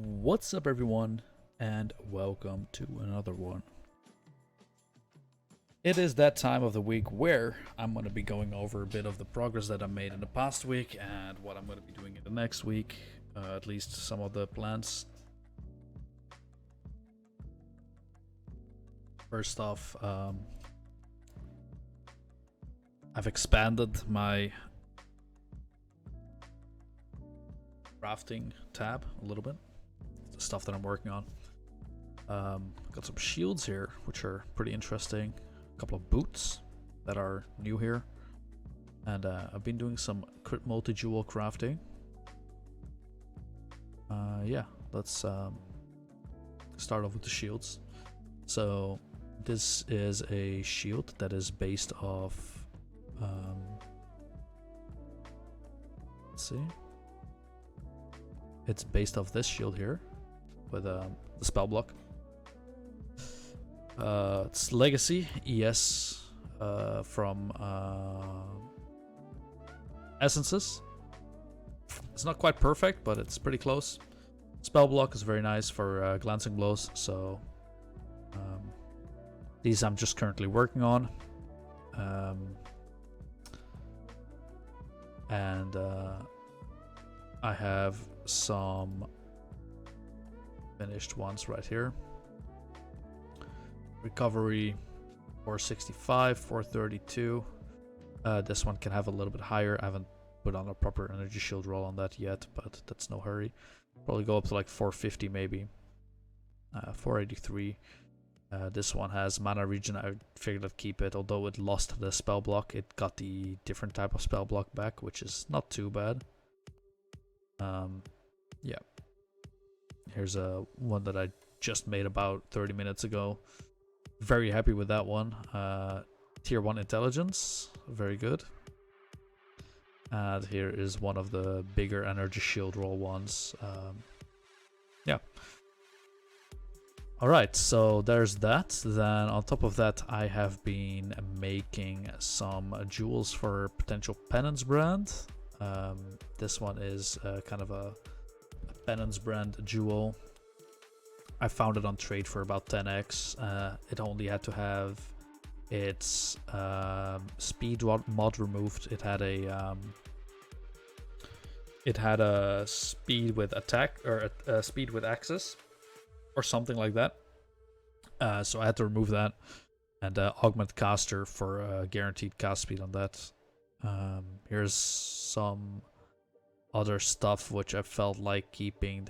What's up, everyone, and welcome to another one. It is that time of the week where I'm going to be going over a bit of the progress that I made in the past week and what I'm going to be doing in the next week, at least some of the plans. First off, I've expanded my crafting tab a little bit. The stuff that I'm working on. Got some shields here, which are pretty interesting. A couple of boots that are new here. And I've been doing some crit multi-jewel crafting. Yeah, let's start off with the shields. So this is a shield that is based off let's see. It's based off this shield here with the spell block. It's Legacy ES from Essences. It's not quite perfect, but it's pretty close. Spell block is very nice for glancing blows, so these I'm just currently working on. And I have some finished ones right here. Recovery 465, 432. This one can have a little bit higher. I haven't put on a proper energy shield roll on that yet, but that's no hurry. Probably go up to like 450 maybe. 483. This one has mana regen. I figured I'd keep it, although it lost the spell block. It got the different type of spell block back, which is not too bad. Yeah. Here's a one that I just made about 30 minutes ago. Very happy with that one. Tier 1 intelligence, very good. And here is one of the bigger energy shield roll ones. Yeah. Alright, so there's that. Then on top of that, I have been making some jewels for potential penance brand. This one is kind of a penance brand jewel. I found it on trade for about 10x. It only had to have its speed mod removed. It had a speed with attack, or a speed with access, or something like that. So I had to remove that and augment caster for guaranteed cast speed on that. Here's some other stuff which I felt like keeping.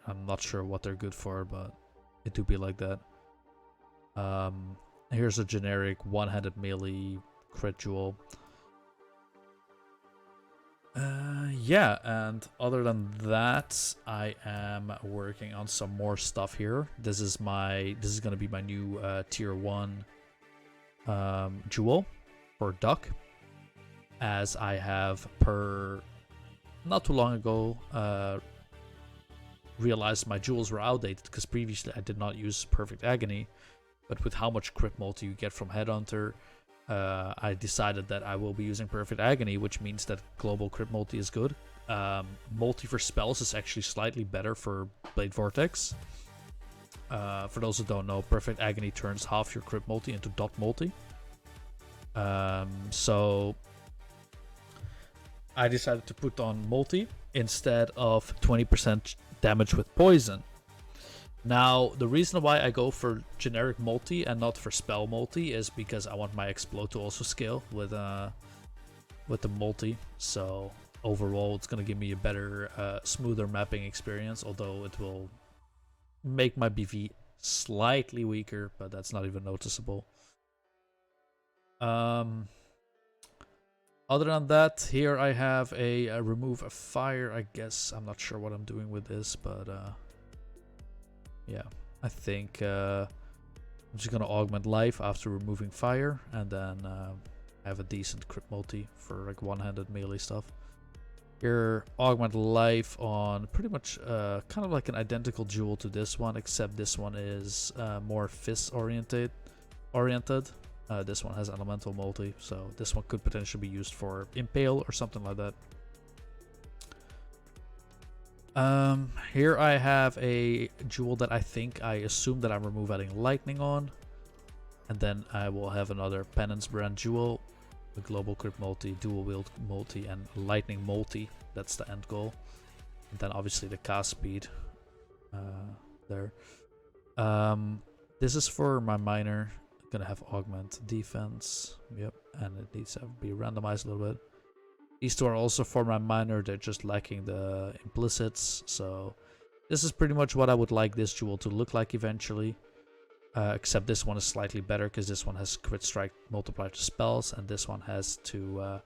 I'm not sure what they're good for, but it do be like that. Here's a generic one-handed melee crit jewel. Yeah, and other than that, I am working on some more stuff here. This is gonna be my new tier 1 jewel for duck, as I have not too long ago realized my jewels were outdated, because previously I did not use Perfect Agony, but with how much crit multi you get from Headhunter, I decided that I will be using Perfect Agony, which means that global crit multi is good. Multi for spells is actually slightly better for Blade Vortex. For those who don't know, Perfect Agony turns half your crit multi into dot multi. So I decided to put on multi instead of 20% damage with poison. Now, the reason why I go for generic multi and not for spell multi is because I want my explode to also scale with the multi. So overall, it's gonna give me a better, smoother mapping experience. Although it will make my BV slightly weaker, but that's not even noticeable. Other than that, here I have a remove a fire. I guess I'm not sure what I'm doing with this, but yeah, I think I'm just gonna augment life after removing fire, and then have a decent crit multi for like one-handed melee stuff. Here, augment life on pretty much kind of like an identical jewel to this one, except this one is more fist oriented. This one has elemental multi, so this one could potentially be used for impale or something like that. Here I have a jewel that I assume that I'm adding lightning on. And then I will have another penance brand jewel, a global crit multi, dual wield multi, and lightning multi. That's the end goal. And then obviously the cast speed there. This is for my miner. Gonna have augment defense. Yep, and it needs to be randomized a little bit. These two are also for my miner. They're just lacking the implicits. So this is pretty much what I would like this jewel to look like eventually. Except this one is slightly better because this one has crit strike multiplier to spells, and this one has to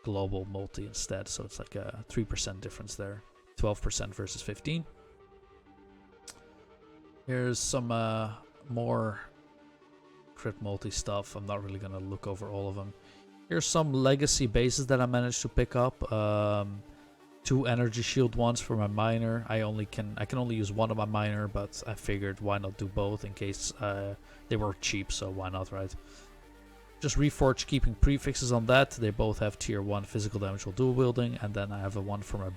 global multi instead. So it's like a 3% difference there. 12% versus 15. Here's some more crit multi stuff. I'm not really gonna look over all of them. Here's some legacy bases that I managed to pick up. 2 energy shield ones for my miner. I can only use one of my miner, but I figured why not do both in case they were cheap, so why not, right? Just reforge keeping prefixes on that. They both have tier 1 physical damage while dual wielding, and then I have a one for my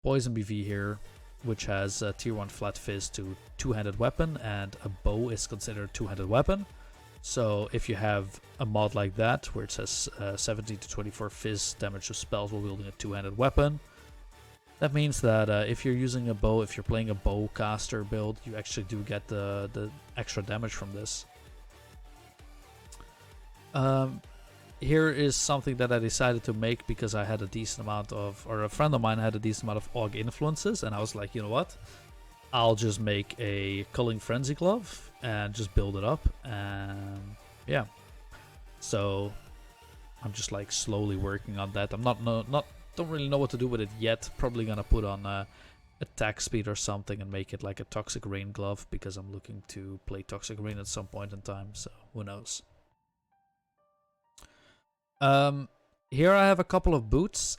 poison BV here, which has tier 1 flat fizz to 2-handed weapon, and a bow is considered a 2-handed weapon. So if you have a mod like that, where it says 17 to 24 fizz damage to spells while wielding a 2-handed weapon, that means that if you're using a bow, if you're playing a bow caster build, you actually do get the extra damage from this. Here is something that I decided to make because I had a decent amount of, or a friend of mine had a decent amount of AUG influences, and I was like, you know what? I'll just make a Culling Frenzy Glove and just build it up, and yeah. So I'm just like slowly working on that. I'm don't really know what to do with it yet. Probably gonna put on attack speed or something and make it like a Toxic Rain Glove because I'm looking to play Toxic Rain at some point in time. So who knows? Here I have a couple of boots,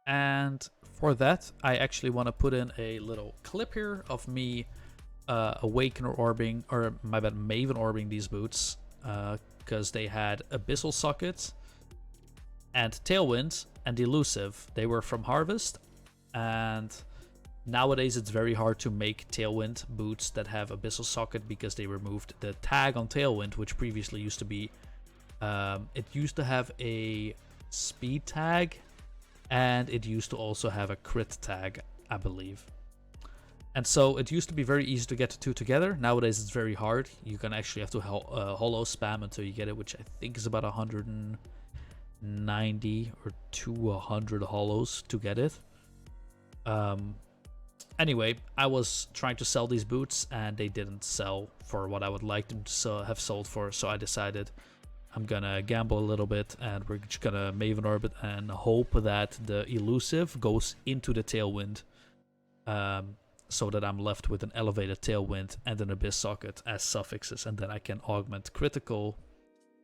and for that I actually want to put in a little clip here of me Awakener orbing, or my bad, Maven orbing these boots, because they had Abyssal Socket and Tailwind and Elusive. They were from Harvest, and nowadays it's very hard to make Tailwind boots that have Abyssal Socket because they removed the tag on Tailwind, which previously used to be it used to have a speed tag, and it used to also have a crit tag, I believe. And so it used to be very easy to get the two together. Nowadays it's very hard. You can actually have to hollow spam until you get it, which I think is about 190 or 200 hollows to get it. Anyway, I was trying to sell these boots and they didn't sell for what I would like them to have sold for, so I decided I'm gonna gamble a little bit, and we're just gonna Maven Orbit and hope that the Elusive goes into the Tailwind, so that I'm left with an elevated Tailwind and an Abyss Socket as suffixes, and then I can augment critical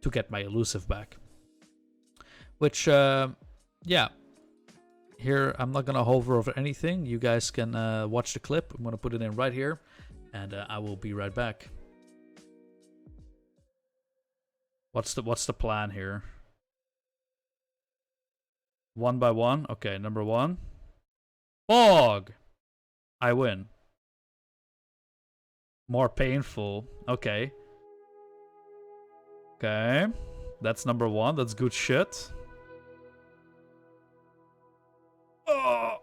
to get my Elusive back. Which, yeah. Here, I'm not gonna hover over anything. You guys can watch the clip. I'm gonna put it in right here, and I will be right back. What's the plan here? One by one? Okay, number 1. Fog! I win. More painful. Okay. Okay. That's number 1. That's good shit. Oh!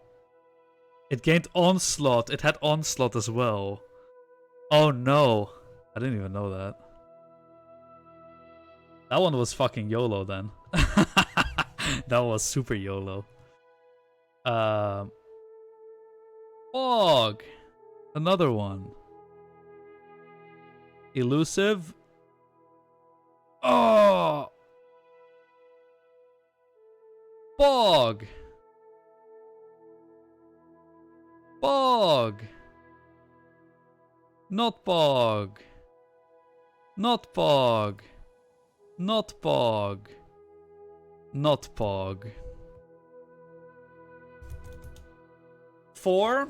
It gained Onslaught. It had Onslaught as well. Oh no. I didn't even know that. That one was fucking YOLO then. That was super YOLO. Fog. Another one. Elusive. Oh. Fog. Fog. Not fog. Not fog. Not Pog. Not Pog. 4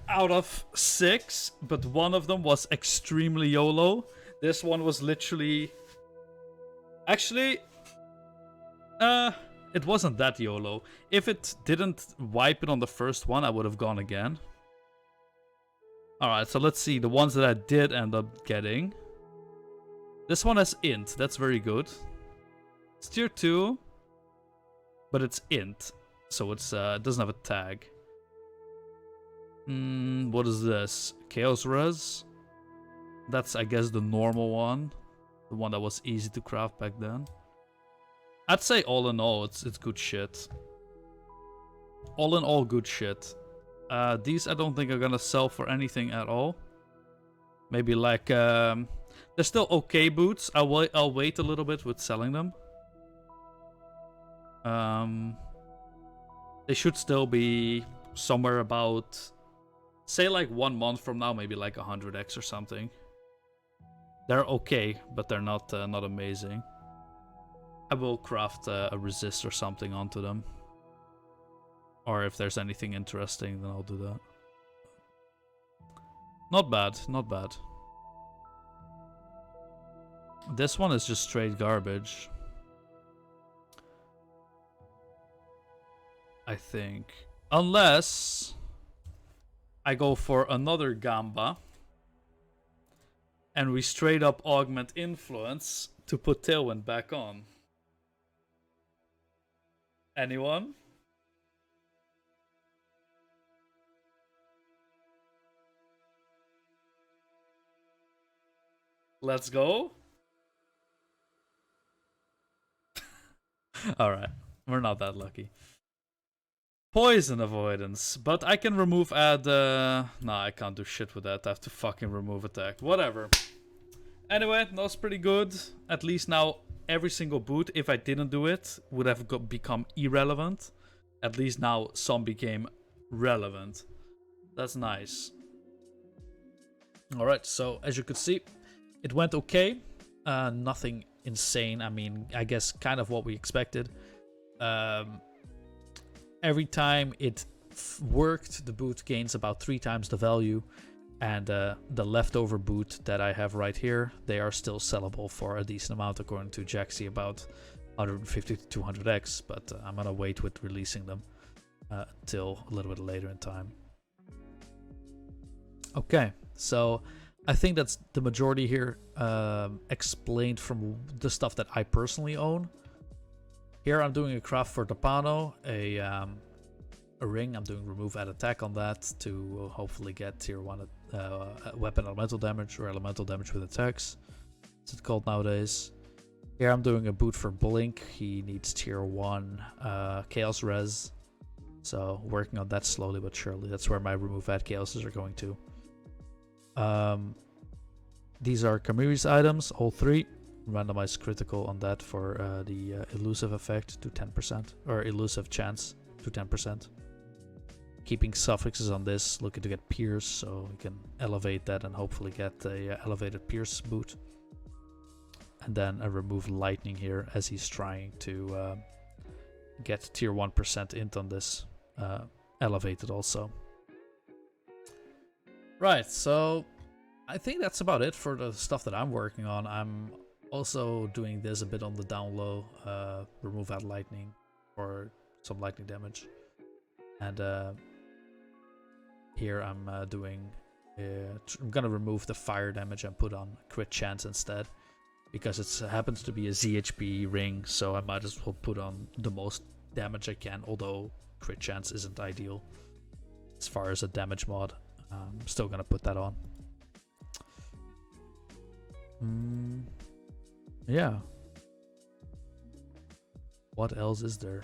out of 6, but one of them was extremely YOLO. This one was literally... Actually... it wasn't that YOLO. If it didn't wipe it on the first one, I would have gone again. Alright, so let's see. The ones that I did end up getting. This one has int. That's very good. It's tier 2. But it's int. So it's it doesn't have a tag. What is this? Chaos Res? That's, I guess, the normal one. The one that was easy to craft back then. I'd say all in all, it's good shit. All in all, good shit. These I don't think are gonna sell for anything at all. Maybe like, they're still okay boots. I'll wait a little bit with selling them. They should still be somewhere about, say like 1 month from now, maybe like 100x or something. They're okay, but they're not not amazing. I will craft a resist or something onto them. Or if there's anything interesting, then I'll do that. Not bad, not bad. This one is just straight garbage. I think. Unless I go for another Gamba. And we straight up augment influence to put Tailwind back on. Anyone? Let's go. Alright, we're not that lucky. Poison avoidance, but I can remove nah, I can't do shit with that. I have to fucking remove attack. Whatever. Anyway, that was pretty good. At least now every single boot, if I didn't do it, would have become irrelevant. At least now some became relevant. That's nice. Alright, so as you could see, it went okay. Nothing insane. I mean, I guess kind of what we expected. Every time it worked, the boot gains about 3 times the value. And the leftover boot that I have right here, they are still sellable for a decent amount, according to Jaxie, about 150 to 200x. But I'm gonna wait with releasing them until a little bit later in time. Okay, so I think that's the majority here explained from the stuff that I personally own. Here I'm doing a craft for Tapano, a ring. I'm doing remove add attack on that to hopefully get tier 1 weapon elemental damage or elemental damage with attacks. What's it called nowadays? Here I'm doing a boot for Blink. He needs tier 1 chaos res. So working on that slowly but surely. That's where my remove add chaoses are going to. These are Kamiri's items, all 3. Randomized critical on that for the elusive effect to 10%, or elusive chance to 10%. Keeping suffixes on this, looking to get Pierce, so we can elevate that and hopefully get a elevated Pierce boot. And then a remove lightning here as he's trying to get tier 1% int on this, elevated also. Right, so I think that's about it for the stuff that I'm working on. I'm also doing this a bit on the down low, remove add lightning or some lightning damage. And here I'm I'm gonna remove the fire damage and put on crit chance instead, because it happens to be a ZHP ring, so I might as well put on the most damage I can, although crit chance isn't ideal as far as a damage mod. I'm still gonna put that on. Yeah. What else is there?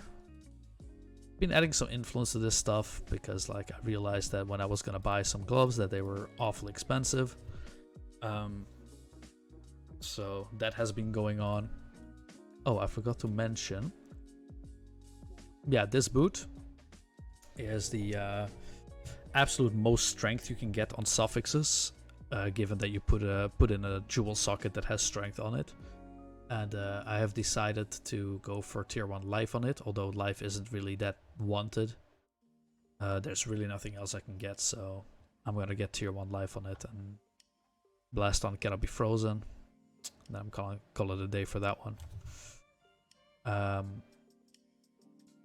Been adding some influence to this stuff because, like, I realized that when I was gonna buy some gloves that they were awfully expensive. So that has been going on. Oh, I forgot to mention. Yeah, this boot is the absolute most strength you can get on suffixes, given that you put in a jewel socket that has strength on it. And I have decided to go for tier 1 life on it, although life isn't really that wanted. There's really nothing else I can get, so I'm gonna get tier 1 life on it, and blast on cannot be frozen. Then I'm call it a day for that one.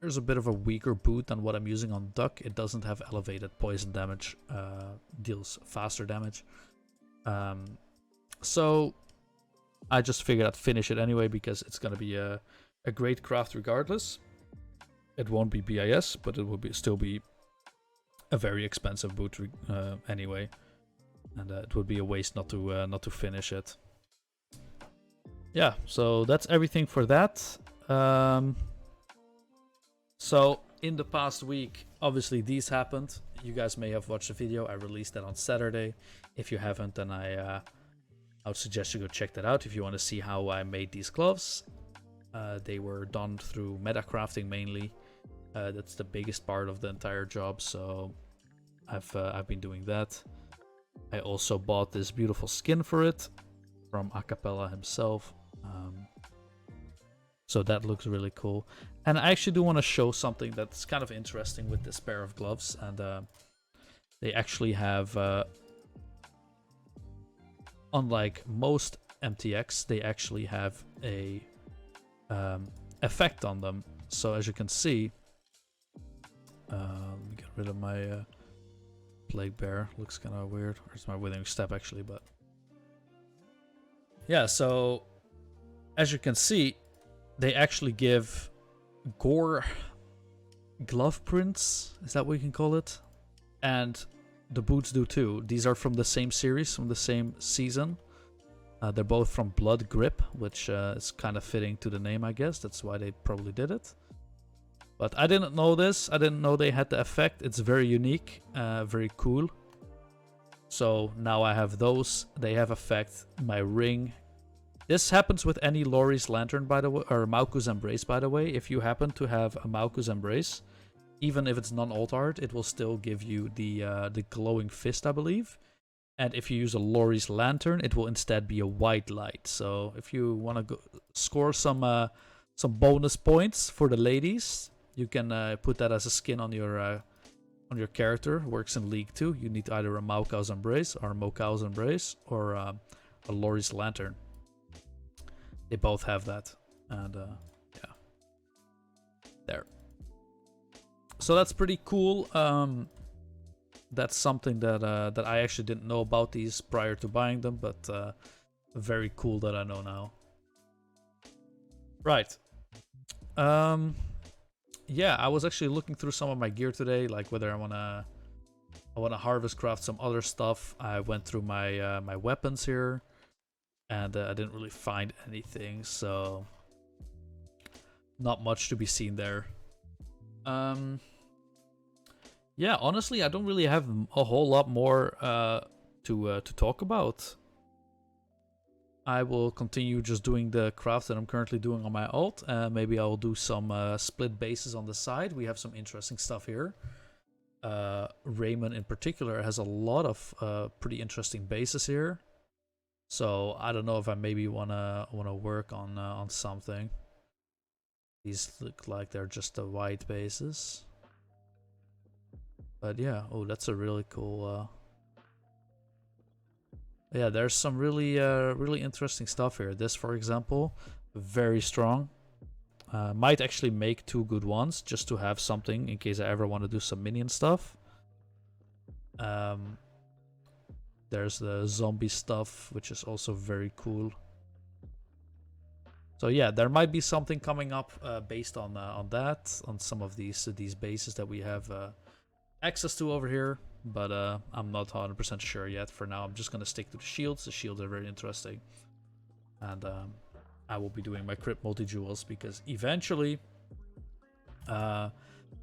there's a bit of a weaker boot than what I'm using on Duck. It doesn't have elevated poison damage, deals faster damage. So I just figured I'd finish it anyway because it's gonna be a great craft regardless. It won't be BIS, but it will still be a very expensive boot anyway, and it would be a waste not to finish it. Yeah, so that's everything for that. So in the past week, obviously these happened. You guys may have watched the video. I released that on Saturday. If you haven't, then I would suggest you go check that out if you want to see how I made these gloves. They were done through metacrafting mainly. That's the biggest part of the entire job, so I've been doing that. I also bought this beautiful skin for it from Acapella himself. So that looks really cool. And I actually do want to show something that's kind of interesting with this pair of gloves. And they actually have, unlike most MTX, they actually have a effect on them. So as you can see, let me get rid of my Plague Bear. Looks kind of weird. Or it's my Withering Step actually, but yeah. So as you can see, they actually give gore glove prints. Is that what you can call it? And the boots do too. These are from the same series, from the same season. They're both from Blood Grip, which is kind of fitting to the name, I guess. That's why they probably did it. But I didn't know this. I didn't know they had the effect. It's very unique, very cool. So now I have those. They have effect. My ring. This happens with any Lori's Lantern, by the way, or Mauku's Embrace, by the way. If you happen to have a Mauku's Embrace, even if it's non-alt-art, it will still give you the glowing fist, I believe. And if you use a Lori's Lantern, it will instead be a white light. So if you want to go score some bonus points for the ladies, you can put that as a skin on your character. Works in League 2. You need either a Mauku's Embrace or a Mokau's Embrace or a Lori's Lantern. They both have that, and yeah, there. So that's pretty cool. That's something that that I actually didn't know about these prior to buying them, but very cool that I know now. Right. Yeah, I was actually looking through some of my gear today, like whether I wanna harvest craft some other stuff. I went through my my weapons here. And I didn't really find anything, so not much to be seen there. Yeah, honestly, I don't really have a whole lot more to talk about. I will continue just doing the crafts that I'm currently doing on my alt. Maybe I will do some split bases on the side. We have some interesting stuff here. Raymond in particular has a lot of pretty interesting bases here. So I don't know if I maybe wanna work on something. These look like they're just the white bases. But yeah, oh, that's a really cool. Yeah, there's some really really interesting stuff here. This, for example, very strong. Might actually make 2 good ones just to have something in case I ever want to do some minion stuff. There's the zombie stuff, which is also very cool. So yeah, there might be something coming up based on that, on some of these bases that we have access to over here. But I'm not 100% sure yet. For now, I'm just gonna stick to the shields. The shields are very interesting, and I will be doing my crypt multi-jewels because eventually,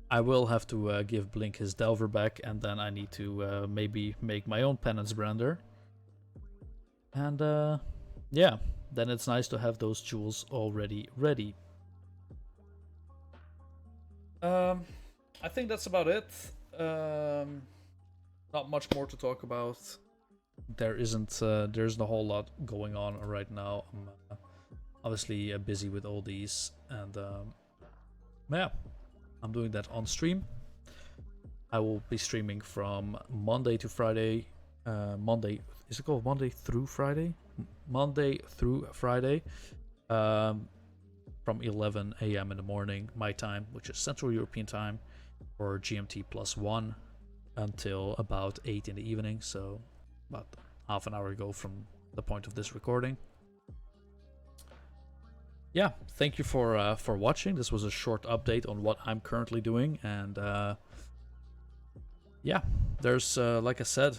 I will have to give Blink his Delver back, and then I need to maybe make my own Penance Brander. And yeah, then it's nice to have those jewels already ready. I think that's about it. Not much more to talk about. There isn't a whole lot going on right now. I'm obviously busy with all these, and yeah, I'm doing that on stream. I will be streaming from Monday to Friday. Monday, is it called Monday through Friday? Monday through Friday. from 11 a.m. in the morning, my time, which is Central European time, or GMT +1, until about 8 in the evening, so about half an hour ago from the point of this recording. Yeah, thank you for watching. This was a short update on what I'm currently doing, and yeah, there's like I said,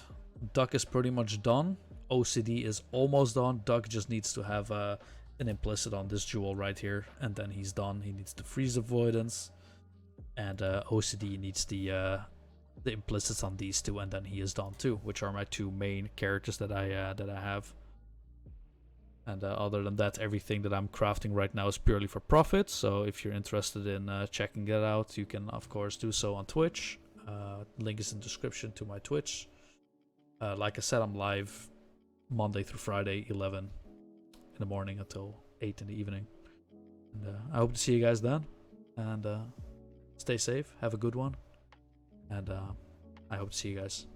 Duck is pretty much done. OCD is almost done. Duck just needs to have an implicit on this jewel right here, and then he's done. He needs the freeze avoidance, and OCD needs the implicits on these two, and then he is done too, which are my two main characters that I have. And other than that, everything that I'm crafting right now is purely for profit. So if you're interested in checking that out, you can of course do so on Twitch. Link is in the description to my Twitch. Like I said, I'm live Monday through Friday, 11 in the morning until 8 in the evening. And I hope to see you guys then. And stay safe, have a good one. And I hope to see you guys.